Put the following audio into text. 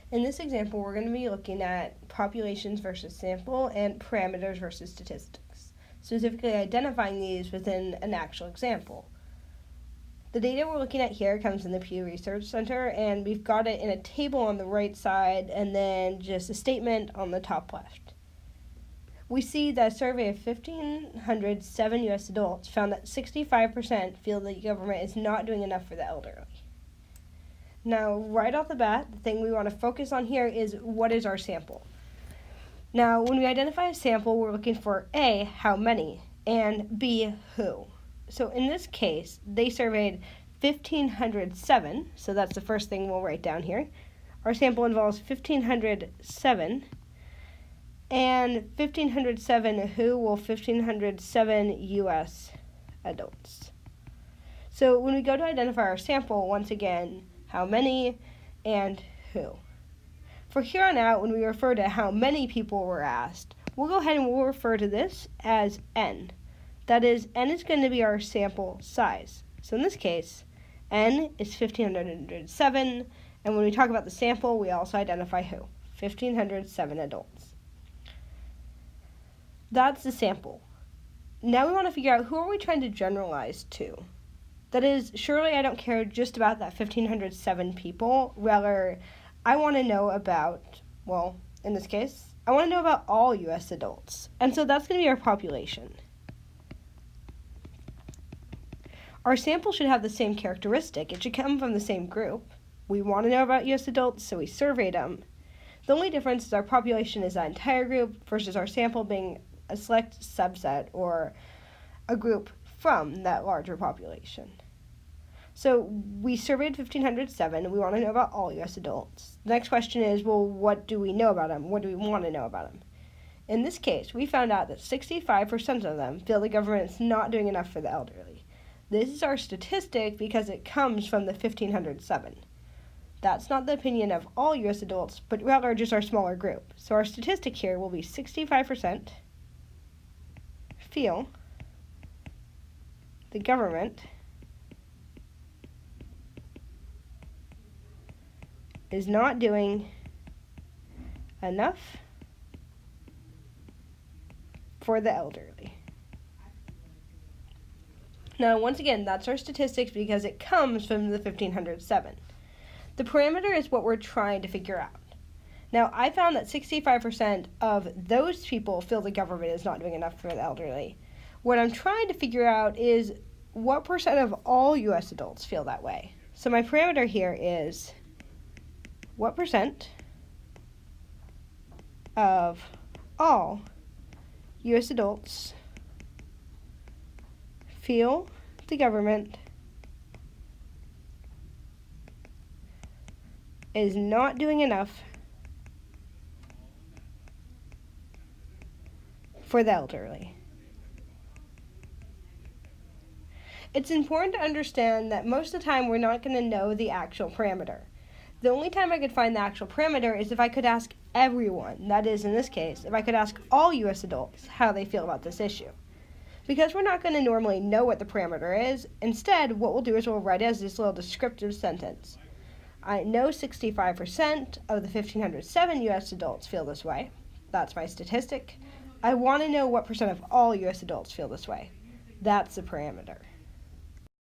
In this example, we're going to be looking at populations versus sample and parameters versus statistics, specifically identifying these within an actual example. The data we're looking at here comes from the Pew Research Center, and we've got it in a table on the right side and then just a statement on the top left. We see that a survey of 1,507 U.S. adults found that 65% feel the government is not doing enough for the elderly. Now, right off the bat, the thing we want to focus on here is what is our sample. Now, when we identify a sample, we're looking for A, how many, and B, who. So in this case, they surveyed 1,507, so that's the first thing we'll write down here. Our sample involves 1,507, and 1,507 who? Well, 1,507 U.S. adults. So when we go to identify our sample, once again, how many, and who. For here on out, when we refer to how many people were asked, we'll go ahead and we'll refer to this as N. That is, N is going to be our sample size. So in this case, N is 1,507, and when we talk about the sample, we also identify who? 1,507 adults. That's the sample. Now we want to figure out who are we trying to generalize to. That is, surely I don't care just about that 1,507 people. Rather, I want to know about, well, in this case, I want to know about all U.S. adults. And so that's going to be our population. Our sample should have the same characteristic. It should come from the same group. We want to know about U.S. adults, so we surveyed them. The only difference is our population is that entire group versus our sample being a select subset or a group from that larger population. So we surveyed 1,507, and we want to know about all U.S. adults. The next question is, well, what do we know about them? What do we want to know about them? In this case, we found out that 65% of them feel the government is not doing enough for the elderly. This is our statistic because it comes from the 1,507. That's not the opinion of all U.S. adults, but rather just our smaller group. So our statistic here will be 65% feel the government is not doing enough for the elderly. Now, once again, that's our statistics because it comes from the 1,507. The parameter is what we're trying to figure out. Now, I found that 65% of those people feel the government is not doing enough for the elderly. What I'm trying to figure out is what percent of all U.S. adults feel that way. So my parameter here is what percent of all U.S. adults feel the government is not doing enough for the elderly. It's important to understand that most of the time we're not going to know the actual parameter. The only time I could find the actual parameter is if I could ask everyone, that is, in this case, if I could ask all U.S. adults how they feel about this issue. Because we're not going to normally know what the parameter is, instead, what we'll do is we'll write it as this little descriptive sentence. I know 65% of the 1,507 U.S. adults feel this way. That's my statistic. I want to know what percent of all U.S. adults feel this way. That's the parameter.